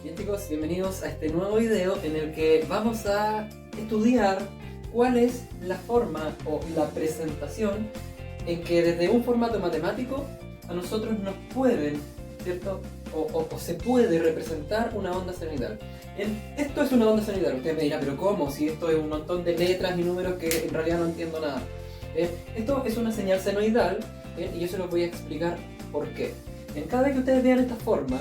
Bien chicos, bienvenidos a este nuevo video en el que vamos a estudiar cuál es la forma o la presentación en que desde un formato matemático a nosotros nos pueden, ¿cierto? O se puede representar una onda senoidal. Esto es una onda senoidal. Usted me dirá, pero ¿cómo? Si esto es un montón de letras y números que en realidad no entiendo nada. Esto es una señal senoidal y yo se lo voy a explicar por qué. En cada vez que ustedes vean esta forma,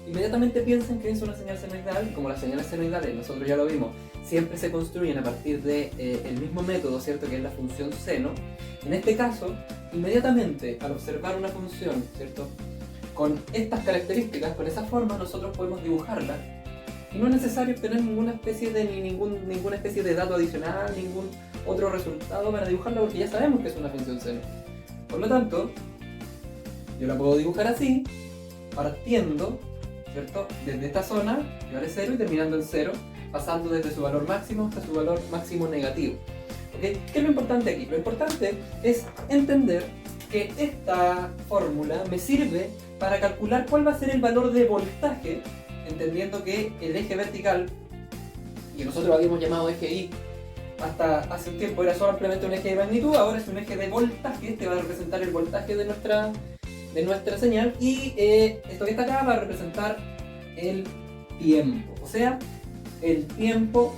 inmediatamente piensen que es una señal senoidal, y como las señales senoidales, nosotros ya lo vimos, siempre se construyen a partir de el mismo método, ¿cierto? Que es la función seno. En este caso, inmediatamente al observar una función, ¿cierto? Con estas características, con esa forma, nosotros podemos dibujarla. Y no es necesario obtener ninguna especie de dato adicional, ningún otro resultado para dibujarla, porque ya sabemos que es una función seno. Por lo tanto, yo la puedo dibujar así, partiendo, ¿cierto? Desde esta zona, que vale 0, y terminando en 0, pasando desde su valor máximo hasta su valor máximo negativo. ¿Okay? ¿Qué es lo importante aquí? Lo importante es entender que esta fórmula me sirve para calcular cuál va a ser el valor de voltaje, entendiendo que el eje vertical, que nosotros habíamos llamado eje Y, hasta hace un tiempo era solamente un eje de magnitud, ahora es un eje de voltaje. Este va a representar el voltaje de nuestra señal, y esto que está acá va a representar el tiempo, o sea, el tiempo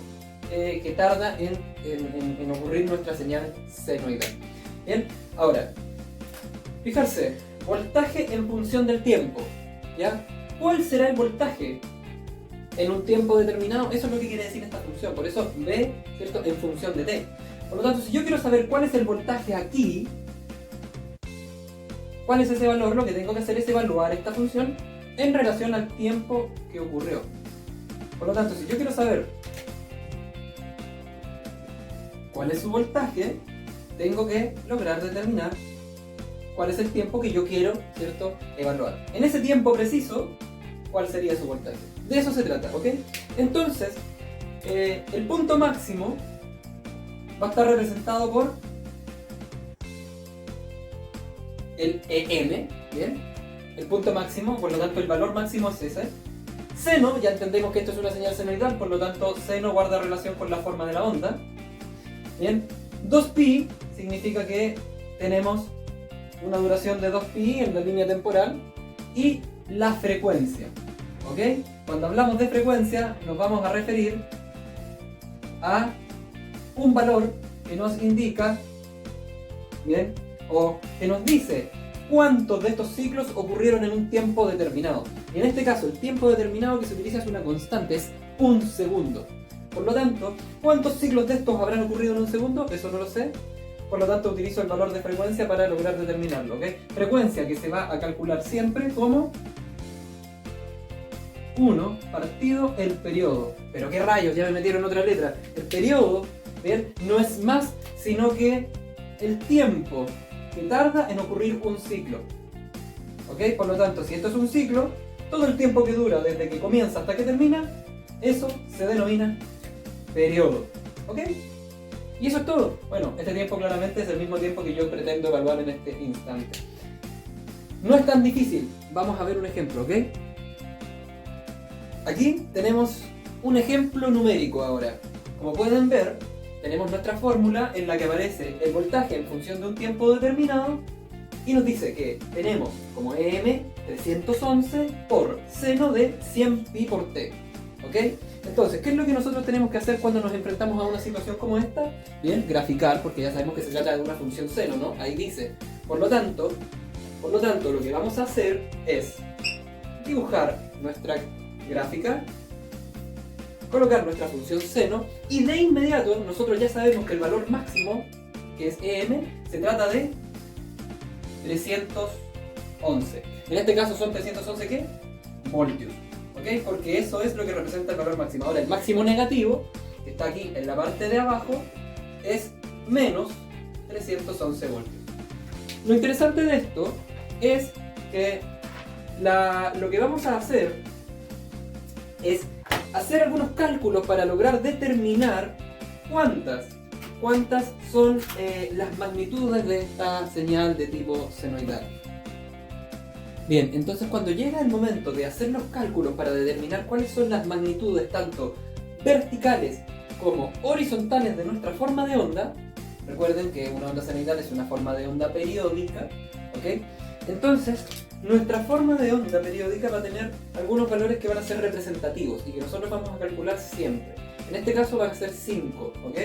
que tarda en ocurrir nuestra señal senoidal. Bien, ahora, fijarse, voltaje en función del tiempo, ¿ya? ¿Cuál será el voltaje en un tiempo determinado? Eso es lo que quiere decir esta función, por eso V, ¿cierto?, en función de t. Por lo tanto, si yo quiero saber cuál es el voltaje aquí, ¿cuál es ese valor? Lo que tengo que hacer es evaluar esta función en relación al tiempo que ocurrió. Por lo tanto, si yo quiero saber cuál es su voltaje, tengo que lograr determinar cuál es el tiempo que yo quiero, ¿cierto?, evaluar. En ese tiempo preciso, ¿cuál sería su voltaje? De eso se trata, ¿ok? Entonces, el punto máximo va a estar representado por el EM, ¿bien? El punto máximo, por lo tanto el valor máximo es ese. Seno, ya entendemos que esto es una señal senoidal, por lo tanto seno guarda relación con la forma de la onda. Bien, 2pi significa que tenemos una duración de 2pi en la línea temporal, y la frecuencia, ¿ok? Cuando hablamos de frecuencia nos vamos a referir a un valor que nos indica, ¿bien?, o que nos dice cuántos de estos ciclos ocurrieron en un tiempo determinado. Y en este caso el tiempo determinado que se utiliza es una constante, es un segundo. Por lo tanto, ¿cuántos ciclos de estos habrán ocurrido en un segundo? Eso no lo sé. Por lo tanto utilizo el valor de frecuencia para lograr determinarlo, ¿ok? Frecuencia que se va a calcular siempre como 1 partido el periodo. Pero qué rayos, ya me metieron otra letra. El periodo, ¿bien?, no es más sino que el tiempo que tarda en ocurrir un ciclo, ¿ok? Por lo tanto, si esto es un ciclo, todo el tiempo que dura desde que comienza hasta que termina, eso se denomina periodo, ¿ok? Y eso es todo. Bueno, este tiempo claramente es el mismo tiempo que yo pretendo evaluar en este instante. No es tan difícil. Vamos a ver un ejemplo, ¿ok? Aquí tenemos un ejemplo numérico ahora. Como pueden ver, tenemos nuestra fórmula en la que aparece el voltaje en función de un tiempo determinado, y nos dice que tenemos como EM 311 por seno de 100 pi por t, ¿ok? Entonces, ¿qué es lo que nosotros tenemos que hacer cuando nos enfrentamos a una situación como esta? Bien, graficar, porque ya sabemos que se trata de una función seno, ¿no? Ahí dice. Por lo tanto, lo que vamos a hacer es dibujar nuestra gráfica, colocar nuestra función seno, y de inmediato nosotros ya sabemos que el valor máximo, que es EM, se trata de 311. En este caso son 311 ¿qué? Voltios, ¿ok? Porque eso es lo que representa el valor máximo. Ahora el máximo negativo, que está aquí en la parte de abajo, es menos 311 voltios. Lo interesante de esto es que lo que vamos a hacer es hacer algunos cálculos para lograr determinar cuántas son las magnitudes de esta señal de tipo senoidal. Bien, entonces cuando llega el momento de hacer los cálculos para determinar cuáles son las magnitudes tanto verticales como horizontales de nuestra forma de onda, recuerden que una onda cenital es una forma de onda periódica, ¿ok? Entonces, nuestra forma de onda periódica va a tener algunos valores que van a ser representativos y que nosotros vamos a calcular siempre. En este caso van a ser 5, ¿ok?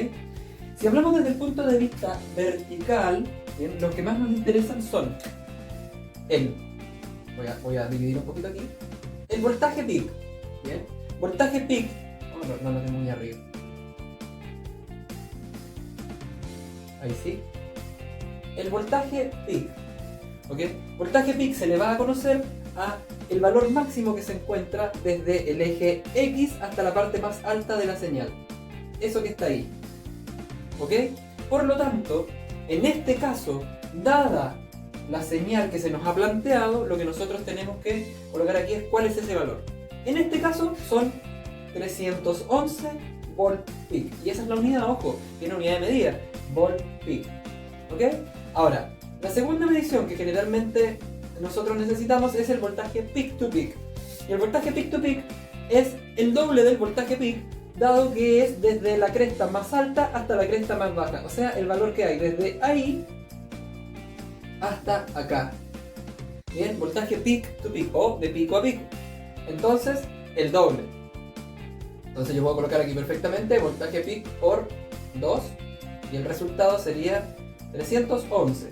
Si hablamos desde el punto de vista vertical, ¿bien? Los que más nos interesan son voy a dividir un poquito aquí. El voltaje peak, ¿bien? Voltaje peak, no lo tengo muy arriba. Ahí sí. El voltaje peak, ¿ok? Voltaje peak se le va a conocer a el valor máximo que se encuentra desde el eje X hasta la parte más alta de la señal. Eso que está ahí, ¿ok? Por lo tanto, en este caso, dada la señal que se nos ha planteado, lo que nosotros tenemos que colocar aquí es cuál es ese valor. En este caso son 311 volt peak. Y esa es la unidad, ojo, tiene unidad de medida, volt peak. ¿Ok? Ahora, la segunda medición que generalmente nosotros necesitamos es el voltaje peak to peak. Y el voltaje peak to peak es el doble del voltaje peak, dado que es desde la cresta más alta hasta la cresta más baja. O sea, el valor que hay desde ahí hasta acá. Bien, voltaje peak to peak o de pico a pico. Entonces, el doble. Entonces yo puedo colocar aquí perfectamente voltaje peak por 2 y el resultado sería 311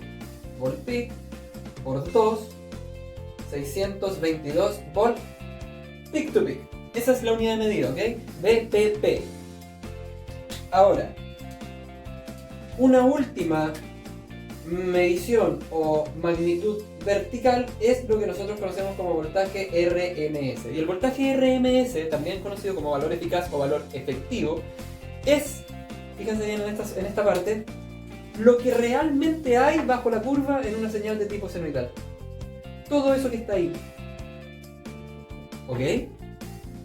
volt peak por 2, 622 volt peak to peak. Esa es la unidad de medida, ¿ok? VPP. Ahora, una última medición o magnitud vertical es lo que nosotros conocemos como voltaje RMS. Y el voltaje RMS, también conocido como valor eficaz o valor efectivo, es, fíjense bien en esta parte, lo que realmente hay bajo la curva en una señal de tipo senoidal. Todo eso que está ahí. ¿Ok?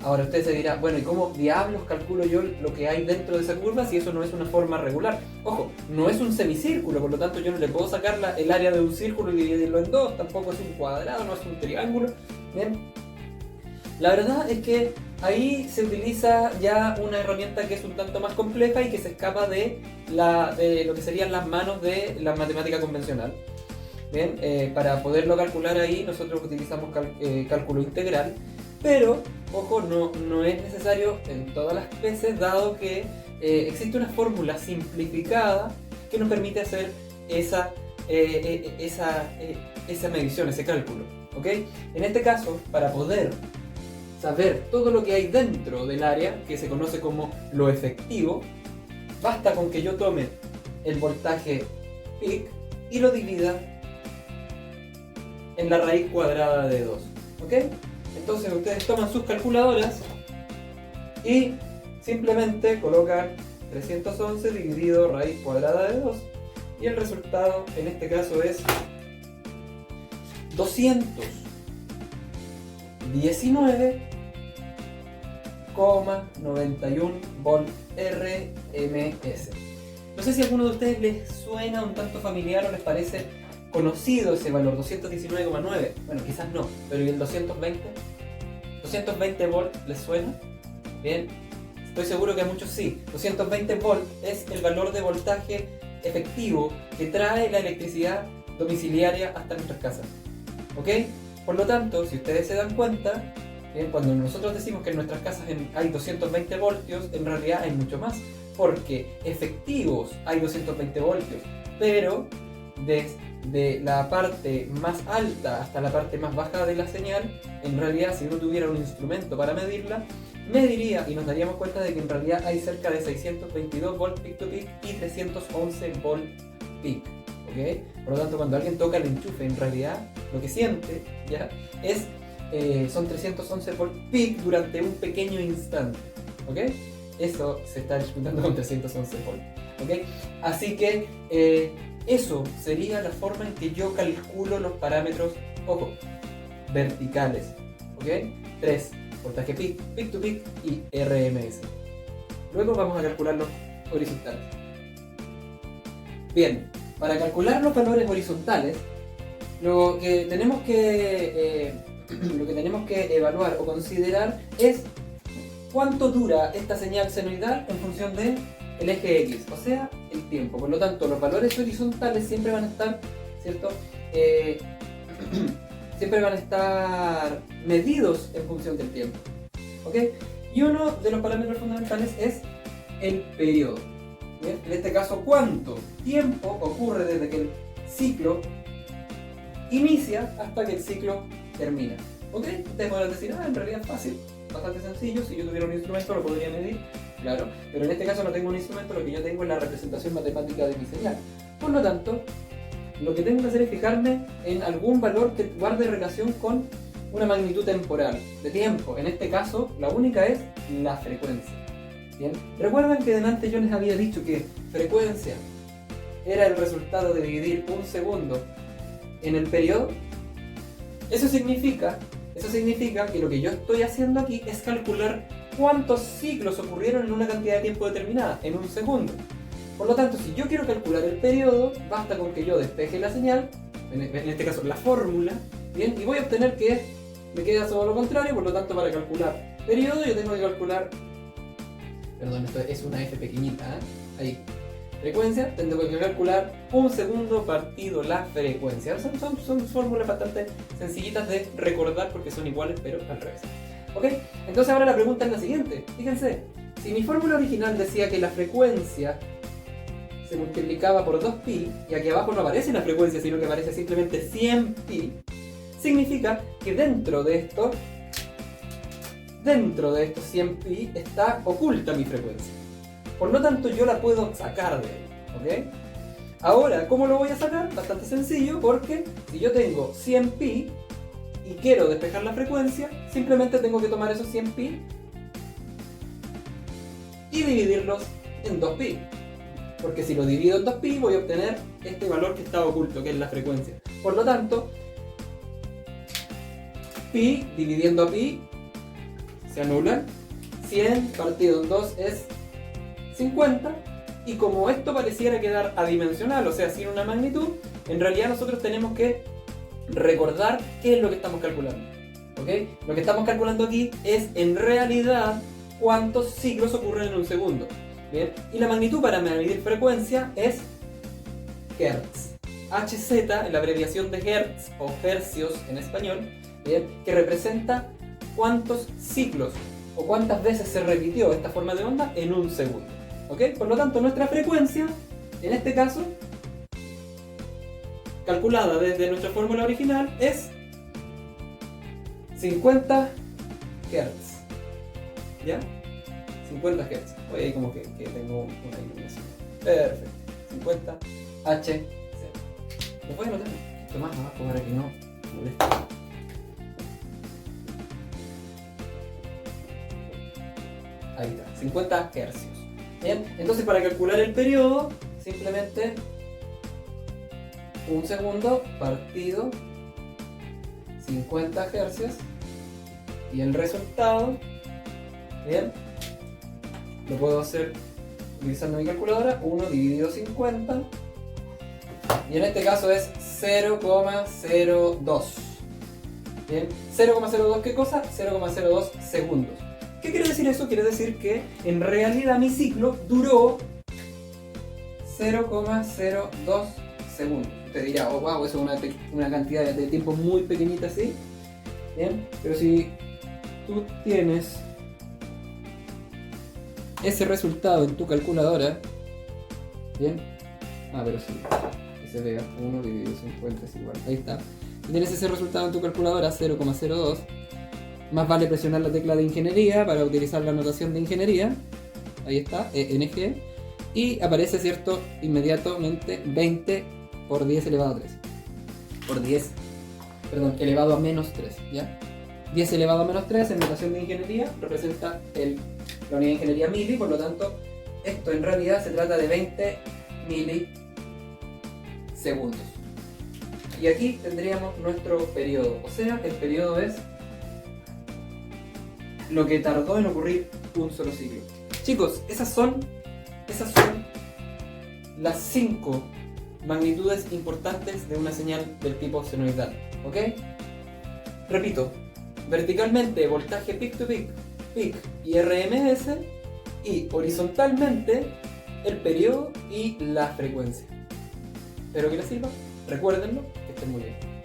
Ahora usted se dirá, bueno, ¿y cómo diablos calculo yo lo que hay dentro de esa curva si eso no es una forma regular? Ojo, no es un semicírculo, por lo tanto yo no le puedo sacar el área de un círculo y dividirlo en dos, tampoco es un cuadrado, no es un triángulo. Bien, la verdad es que ahí se utiliza ya una herramienta que es un tanto más compleja y que se escapa de lo que serían las manos de la matemática convencional. Bien, para poderlo calcular ahí nosotros utilizamos cálculo integral. Pero, ojo, no es necesario en todas las veces, dado que existe una fórmula simplificada que nos permite hacer esa medición, ese cálculo. ¿Ok? En este caso, para poder saber todo lo que hay dentro del área, que se conoce como lo efectivo, basta con que yo tome el voltaje peak y lo divida en la raíz cuadrada de 2. ¿Ok? Entonces ustedes toman sus calculadoras y simplemente colocan 311 dividido raíz cuadrada de 2 y el resultado en este caso es 219,91 volt RMS. No sé si a alguno de ustedes les suena un tanto familiar o les parece conocido ese valor, 219,9. Bueno, quizás no, pero ¿y el 220? ¿220 volt les suena? Bien, estoy seguro que a muchos sí. 220 volt es el valor de voltaje efectivo que trae la electricidad domiciliaria hasta nuestras casas. ¿Ok? Por lo tanto, si ustedes se dan cuenta, bien, cuando nosotros decimos que en nuestras casas hay 220 voltios, en realidad hay mucho más, porque efectivos hay 220 voltios, pero de la parte más alta hasta la parte más baja de la señal, en realidad si uno tuviera un instrumento para medirla, mediría y nos daríamos cuenta de que en realidad hay cerca de 622 volt peak to peak y 311 volt peak. ¿Okay? Por lo tanto, cuando alguien toca el enchufe, en realidad lo que siente ya es son 311 volt peak durante un pequeño instante. ¿Okay? Eso se está explicando con 311 volt. ¿Okay? Así que eso sería la forma en que yo calculo los parámetros, ojo, verticales. ¿Ok? 3, voltaje peak, peak to peak y RMS. Luego vamos a calcular los horizontales. Bien, para calcular los valores horizontales, lo que tenemos que evaluar o considerar es cuánto dura esta señal senoidal en función del eje X, o sea, el tiempo. Por lo tanto, los valores horizontales siempre van a estar, ¿cierto? Siempre van a estar medidos en función del tiempo, ¿ok? Y uno de los parámetros fundamentales es el periodo. ¿Bien? En este caso, ¿cuánto tiempo ocurre desde que el ciclo inicia hasta que el ciclo termina? ¿Ok? Ustedes podrán decir, en realidad es fácil, bastante sencillo, si yo tuviera un instrumento lo podría medir, claro, pero en este caso no tengo un instrumento, lo que yo tengo es la representación matemática de mi señal. Por lo tanto, lo que tengo que hacer es fijarme en algún valor que guarde relación con una magnitud temporal, de tiempo. En este caso, la única es la frecuencia. ¿Bien? ¿Recuerdan que delante yo les había dicho que frecuencia era el resultado de dividir un segundo en el periodo? Eso significa que lo que yo estoy haciendo aquí es calcular cuántos ciclos ocurrieron en una cantidad de tiempo determinada, en un segundo. Por lo tanto, si yo quiero calcular el periodo, basta con que yo despeje la señal, en este caso la fórmula, ¿bien? Y voy a obtener que me queda todo lo contrario. Por lo tanto, para calcular periodo yo tengo que calcular, perdón, esto es una F pequeñita, ahí, frecuencia, tengo que calcular un segundo partido la frecuencia. Son fórmulas bastante sencillitas de recordar porque son iguales pero al revés. ¿Ok? Entonces ahora la pregunta es la siguiente. Fíjense, si mi fórmula original decía que la frecuencia se multiplicaba por 2pi, y aquí abajo no aparece la frecuencia, sino que aparece simplemente 100pi, significa que dentro de estos 100pi está oculta mi frecuencia. Por lo tanto, yo la puedo sacar de ahí, ¿ok? Ahora, ¿cómo lo voy a sacar? Bastante sencillo, porque si yo tengo 100pi y quiero despejar la frecuencia, simplemente tengo que tomar esos 100pi y dividirlos en 2pi. Porque si lo divido en 2pi voy a obtener este valor que está oculto, que es la frecuencia. Por lo tanto, pi dividiendo a pi se anulan. 100 partido en 2 es 50. Y como esto pareciera quedar adimensional, o sea, sin una magnitud, en realidad nosotros tenemos que recordar qué es lo que estamos calculando. ¿Ok? Lo que estamos calculando aquí es en realidad cuántos ciclos ocurren en un segundo. ¿Bien? Y la magnitud para medir frecuencia es Hertz. Hz es la abreviación de Hertz o hercios en español, ¿bien? Que representa cuántos ciclos o cuántas veces se repitió esta forma de onda en un segundo. ¿Ok? Por lo tanto, nuestra frecuencia, en este caso, calculada desde nuestra fórmula original, es 50 Hz. ¿Ya? 50 Hz. Hoy ahí como que tengo una iluminación. Perfecto. 50 Hz. Lo voy a anotar un poquito más abajo para que no moleste. Ahí está, 50 Hz. Bien, entonces para calcular el periodo, simplemente un segundo partido 50 Hz y el resultado, bien, lo puedo hacer utilizando mi calculadora. 1 dividido 50 y en este caso es 0,02. Bien, 0,02 ¿qué cosa? 0,02 segundos. ¿Qué quiere decir eso? Quiere decir que en realidad mi ciclo duró 0,02 segundos. Usted dirá, oh wow, eso es una cantidad de tiempo muy pequeñita así. Bien, pero si tú tienes ese resultado en tu calculadora, bien, pero sí, que se vea, 1 dividido 50 es igual, ahí está. Si tienes ese resultado en tu calculadora, 0,02, más vale presionar la tecla de ingeniería para utilizar la notación de ingeniería, ahí está, ENG, y aparece, cierto, inmediatamente 20 por 10 elevado a 3, por 10, perdón, elevado a menos 3, ¿ya? 10 elevado a menos 3 en notación de ingeniería representa la unidad de ingeniería mili, por lo tanto, esto en realidad se trata de 20 milisegundos. Y aquí tendríamos nuestro periodo, o sea, el periodo es lo que tardó en ocurrir un solo ciclo. Chicos, esas son las 5 magnitudes importantes de una señal del tipo senoidal, ¿ok? Repito, verticalmente voltaje peak to peak, peak y RMS, y horizontalmente el periodo y la frecuencia. Espero que les sirva, recuérdenlo, que estén muy bien.